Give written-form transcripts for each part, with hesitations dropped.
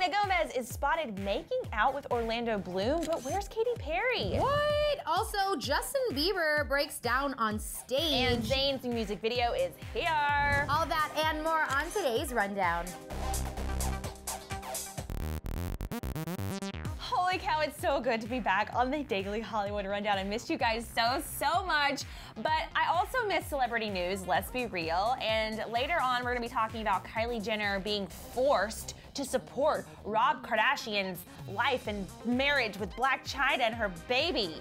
Selena Gomez is spotted making out with Orlando Bloom, but where's Katy Perry? What? Also, Justin Bieber breaks down on stage. And Zayn's new music video is here. All that and more on today's Rundown. Holy cow, it's so good to be back on the Daily Hollywood Rundown. I missed you guys so much, but I also miss celebrity news, let's be real. And later on, we're gonna be talking about Kylie Jenner being forced to support Rob Kardashian's life and marriage with Blac Chyna and her baby.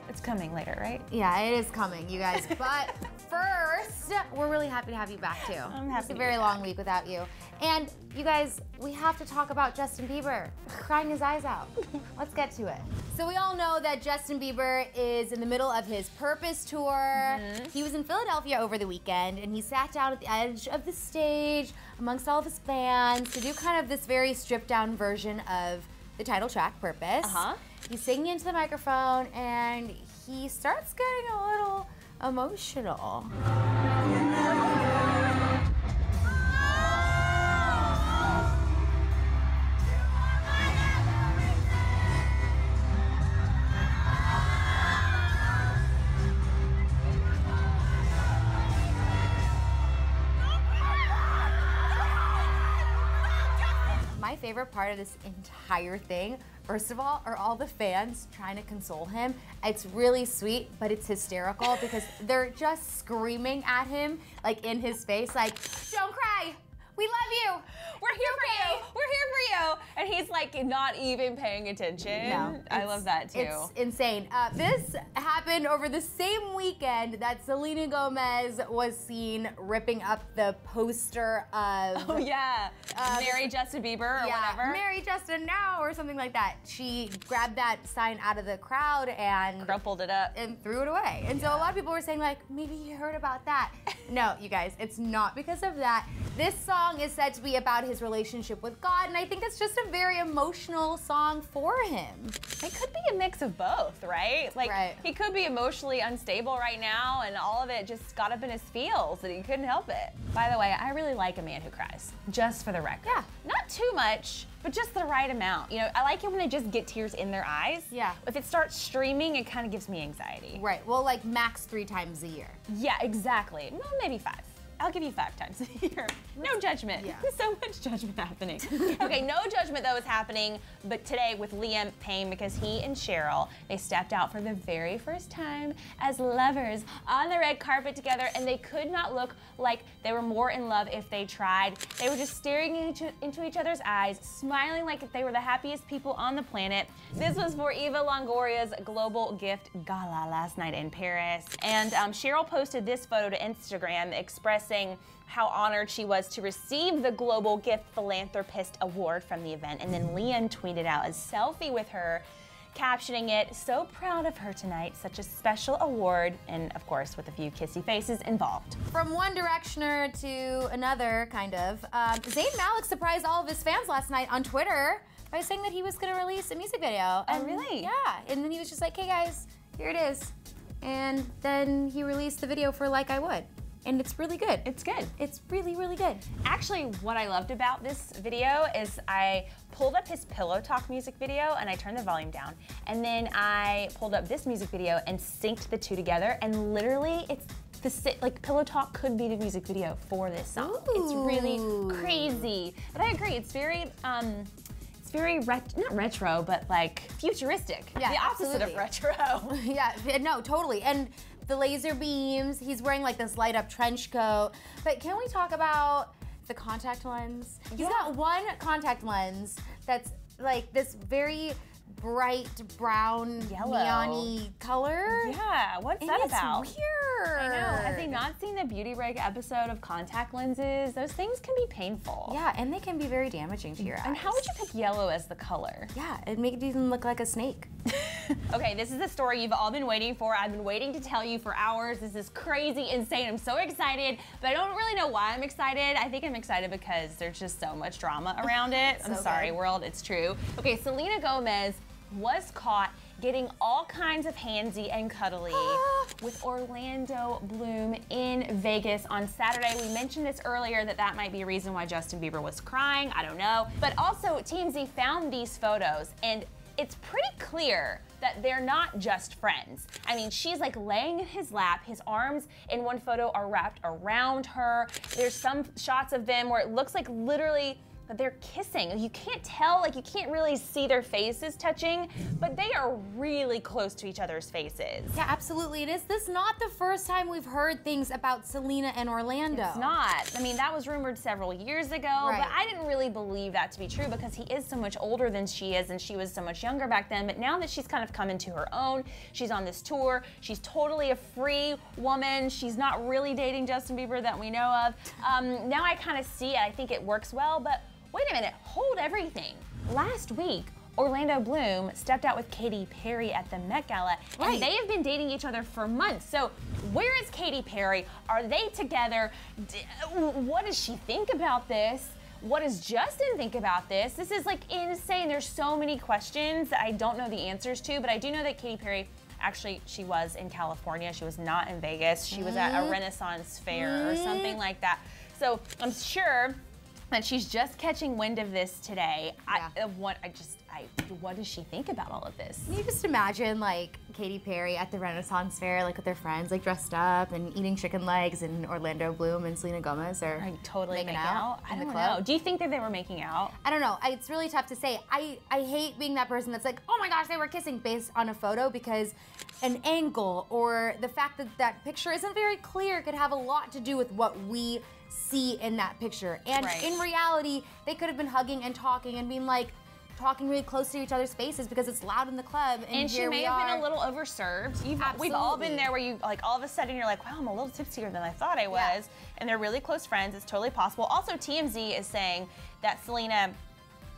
It's coming later, right? Yeah, it is coming, you guys. But first, we're really happy to have you back too. I'm happy. It's a very long week without you. And you guys, we have to talk about Justin Bieber crying his eyes out. Let's get to it. So we all know that Justin Bieber is in the middle of his Purpose tour. He was in Philadelphia over the weekend and he sat down at the edge of the stage amongst all of his fans to do kind of this very stripped down version of the title track, Purpose. He's singing into the microphone and he starts getting a little emotional. My favorite part of this entire thing, first of all the fans trying to console him. It's really sweet, but it's hysterical because they're just screaming at him, like in his face, like, don't cry, we love you. We're here for you. We're here for you. And he's like not even paying attention. No, I love that too. It's insane. This happened over the same weekend that Selena Gomez was seen ripping up the poster of Marry Justin Bieber or whatever. Marry Justin now or something like that. She grabbed that sign out of the crowd and crumpled it up and threw it away. And so a lot of people were saying like, maybe you heard about that. No, you guys, it's not because of that. This song is said to be about his relationship with God, and I think it's just a very emotional song for him. It could be a mix of both, right? Like, he could be emotionally unstable right now, and all of it just got up in his feels, and he couldn't help it. By the way, I really like a man who cries, just for the record. Yeah. Not too much, but just the right amount. You know, I like it when they just get tears in their eyes. Yeah. If it starts streaming, it kind of gives me anxiety. Right, well, like max 3 times a year. Yeah, exactly. Well, maybe 5. I'll give you 5 times a year. No judgment. Yeah. So much judgment happening. Okay, no judgment though is happening, but today with Liam Payne because he and Cheryl, they stepped out for the very first time as lovers on the red carpet together, and they could not look like they were more in love if they tried. They were just staring into each other's eyes, smiling like they were the happiest people on the planet. This was for Eva Longoria's Global Gift Gala last night in Paris. And Cheryl posted this photo to Instagram expressing how honored she was to receive the Global Gift Philanthropist Award from the event. And then Liam tweeted out a selfie with her, captioning it, "So proud of her tonight, such a special award," and of course with a few kissy faces involved. From one directioner to another, kind of, Zayn Malik surprised all of his fans last night on Twitter by saying that he was gonna release a music video. Oh, really? Yeah, and then he was just like, hey guys, here it is. And then he released the video for Like I Would. And it's really good. It's good. It's really, really good. Actually, what I loved about this video is I pulled up his Pillow Talk music video and I turned the volume down. And then I pulled up this music video and synced the two together, and literally it's like Pillow Talk could be the music video for this song. Ooh. It's really crazy. But I agree, it's very not retro, but like futuristic. Yeah, the opposite absolutely. of retro. Yeah, no, totally. And the laser beams, he's wearing like this light up trench coat. But can we talk about the contact lens? He's got one contact lens that's like this very bright brown Yellow. neon-y color. Yeah, what's that about? It's weird. I know. Have they not seen the Beauty Break episode of contact lenses? Those things can be painful. Yeah, and they can be very damaging to your eyes. And how would you pick yellow as the color? Yeah, it makes it even look like a snake. Okay, this is the story you've all been waiting for. I've been waiting to tell you for hours. This is crazy, insane. I'm so excited, but I don't really know why I'm excited. I think I'm excited because there's just so much drama around it. I'm sorry, world, it's true. Okay, Selena Gomez was caught getting all kinds of handsy and cuddly with Orlando Bloom in Vegas on Saturday. We mentioned this earlier that might be a reason why Justin Bieber was crying. I don't know. But also, TMZ found these photos, and it's pretty clear that they're not just friends. I mean, she's like laying in his lap. His arms in one photo are wrapped around her. There's some shots of them where it looks like literally that they're kissing. You can't tell, like you can't really see their faces touching, but they are really close to each other's faces. Yeah, absolutely. And is this not the first time we've heard things about Selena and Orlando? It's not. I mean, that was rumored several years ago, but I didn't really believe that to be true because he is so much older than she is and she was so much younger back then. But now that she's kind of come into her own, she's on this tour, she's totally a free woman. She's not really dating Justin Bieber that we know of. Now I kind of see it. I think it works well, but wait a minute, hold everything. Last week, Orlando Bloom stepped out with Katy Perry at the Met Gala, and they have been dating each other for months. So where is Katy Perry? Are they together? What does she think about this? What does Justin think about this? This is like insane. There's so many questions that I don't know the answers to, but I do know that Katy Perry, actually, she was in California. She was not in Vegas. She was at a Renaissance fair or something like that. So I'm sure that she's just catching wind of this today. What does she think about all of this? Can you just imagine like Katy Perry at the Renaissance fair, like with their friends, like dressed up and eating chicken legs, and Orlando Bloom and Selena Gomez are totally making out in the club? club? Do you think that they were making out? I don't know. It's really tough to say. I hate being that person that's like, oh my gosh, they were kissing based on a photo, because an angle or the fact that that picture isn't very clear could have a lot to do with what we see in that picture. And in reality, they could have been hugging and talking and being like, talking really close to each other's faces because it's loud in the club. And she may have been a little overserved. We've all been there where you like all of a sudden you're like, wow, I'm a little tipsier than I thought I was. And they're really close friends. It's totally possible. Also, TMZ is saying that Selena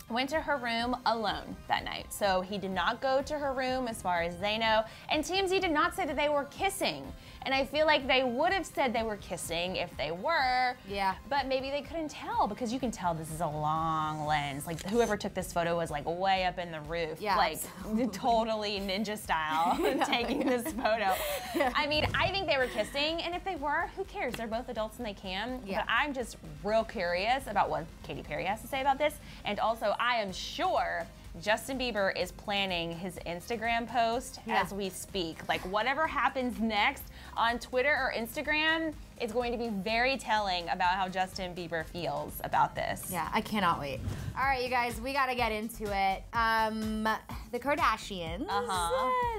went to her room alone that night. So he did not go to her room as far as they know. And TMZ did not say that they were kissing. And I feel like they would have said they were kissing if they were. Yeah. But maybe they couldn't tell, because you can tell this is a long lens. Like whoever took this photo was like way up in the roof. Yeah, like totally ninja style taking this photo. I mean, I think they were kissing, and if they were, who cares? They're both adults and they can. Yeah. But I'm just real curious about what Katy Perry has to say about this. And also, I am sure Justin Bieber is planning his Instagram post as we speak. Like whatever happens next on Twitter or Instagram, it's going to be very telling about how Justin Bieber feels about this. Yeah, I cannot wait. All right, you guys, we gotta get into it. The Kardashians,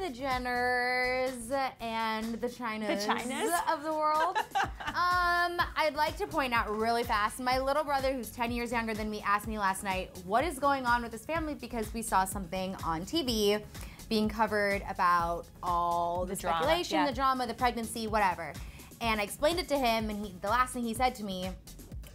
the Jenners, and the Chinas of the world. I'd like to point out really fast, my little brother, who's 10 years younger than me, asked me last night, what is going on with this family? Because we saw something on TV being covered about all the speculation, the drama, the pregnancy, whatever. And I explained it to him, and the last thing he said to me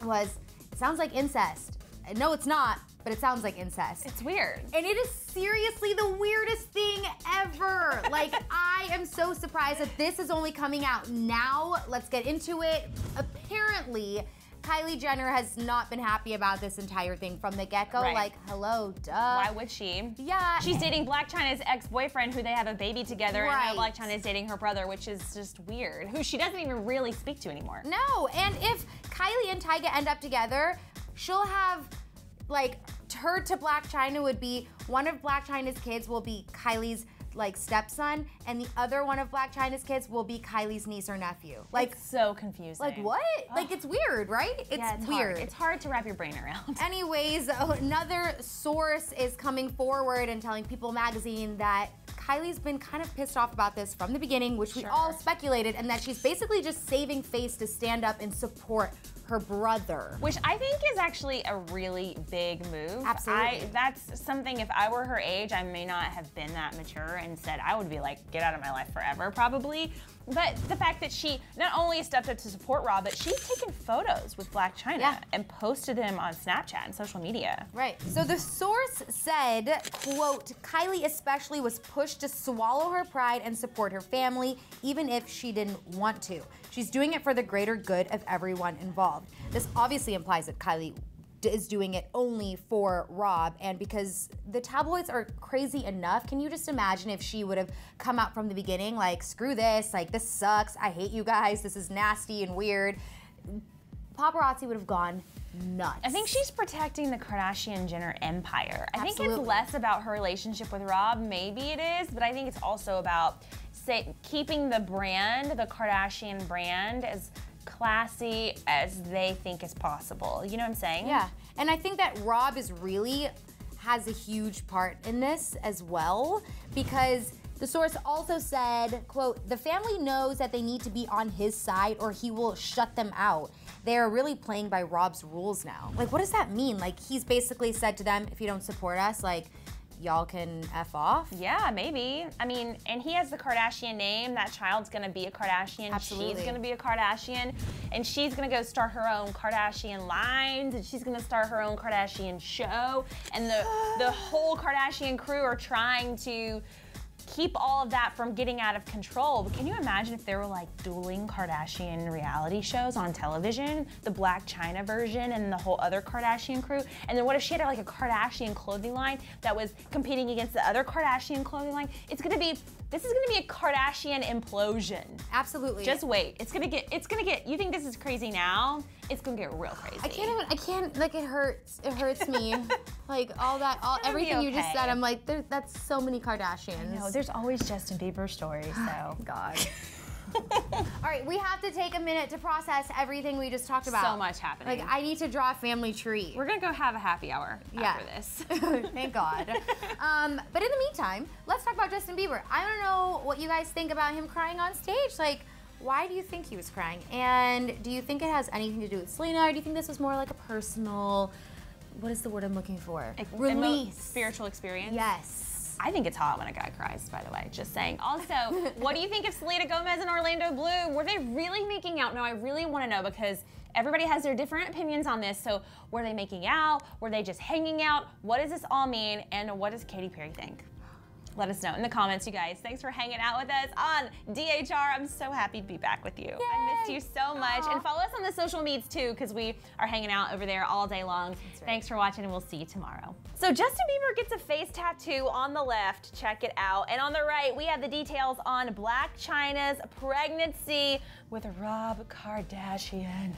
was, it sounds like incest. No, it's not, but it sounds like incest. It's weird. And it is seriously the weirdest thing ever. Like, I am so surprised that this is only coming out now. Let's get into it. Apparently, Kylie Jenner has not been happy about this entire thing from the get-go. Like, hello, duh. Why would she? Yeah. She's dating Blac Chyna's ex-boyfriend, who they have a baby together, and now Blac Chyna is dating her brother, which is just weird, who she doesn't even really speak to anymore. No, and if Kylie and Tyga end up together, she'll have, like, her to Blac Chyna would be, one of Blac Chyna's kids will be Kylie's like stepson, and the other one of Blac Chyna's kids will be Kylie's niece or nephew. Like, it's so confusing. Like what? Oh. Like, it's weird, right? It's weird. Hard. It's hard to wrap your brain around. Anyways, another source is coming forward and telling People Magazine that Kylie's been kind of pissed off about this from the beginning, which we all speculated, and that she's basically just saving face to stand up and support her brother. Which I think is actually a really big move. Absolutely. That's something, if I were her age, I may not have been that mature and said, I would be like, get out of my life forever, probably. But the fact that she not only stepped up to support Rob, but she's taken photos with Blac Chyna and posted them on Snapchat and social media. Right. So the source said, quote, Kylie especially was pushed to swallow her pride and support her family, even if she didn't want to. She's doing it for the greater good of everyone involved. This obviously implies that Kylie is doing it only for Rob, and because the tabloids are crazy enough, can you just imagine if she would have come out from the beginning like, screw this, like this sucks, I hate you guys, this is nasty and weird. Paparazzi would have gone nuts. I think she's protecting the Kardashian-Jenner empire. I think Absolutely. it's less about her relationship with Rob, maybe it is, but I think it's also about keeping the brand, the Kardashian brand, as classy as they think is possible. You know what I'm saying? Yeah, and I think that Rob has a huge part in this as well, because the source also said, quote, "The family knows that they need to be on his side or he will shut them out. They are really playing by Rob's rules now." Like, what does that mean? Like, he's basically said to them, if you don't support us, like, y'all can F off? Yeah, maybe. I mean, and he has the Kardashian name. That child's gonna be a Kardashian. Absolutely. She's gonna be a Kardashian. And she's gonna go start her own Kardashian lines, and she's gonna start her own Kardashian show. And the whole Kardashian crew are trying to keep all of that from getting out of control. But can you imagine if there were like dueling Kardashian reality shows on television? The Black China version and the whole other Kardashian crew? And then what if she had like a Kardashian clothing line that was competing against the other Kardashian clothing line? This is gonna be a Kardashian implosion. Absolutely. Just wait. It's gonna get, you think this is crazy now? It's gonna get real crazy. I can't, like, it hurts me. Like, everything you just okay. said, I'm like, that's so many Kardashians. No, there's always Justin Bieber stories, so. God. All right, we have to take a minute to process everything we just talked about. So much happening. Like, I need to draw a family tree. We're gonna go have a happy hour after this. Thank God. But in the meantime, let's talk about Justin Bieber. I don't know what you guys think about him crying on stage. Like, why do you think he was crying? And do you think it has anything to do with Selena, or do you think this was more like a personal, what is the word I'm looking for? Release. Spiritual experience? Yes. I think it's hot when a guy cries, by the way, just saying. Also, what do you think of Selena Gomez and Orlando Bloom? Were they really making out? No, I really want to know, because everybody has their different opinions on this. So were they making out? Were they just hanging out? What does this all mean? And what does Katy Perry think? Let us know in the comments, you guys. Thanks for hanging out with us on DHR. I'm so happy to be back with you. Yay. I missed you so much. Aww. And follow us on the social medias too, because we are hanging out over there all day long. That's right. Thanks for watching, and we'll see you tomorrow. So Justin Bieber gets a face tattoo on the left. Check it out. And on the right, we have the details on Blac Chyna's pregnancy with Rob Kardashian.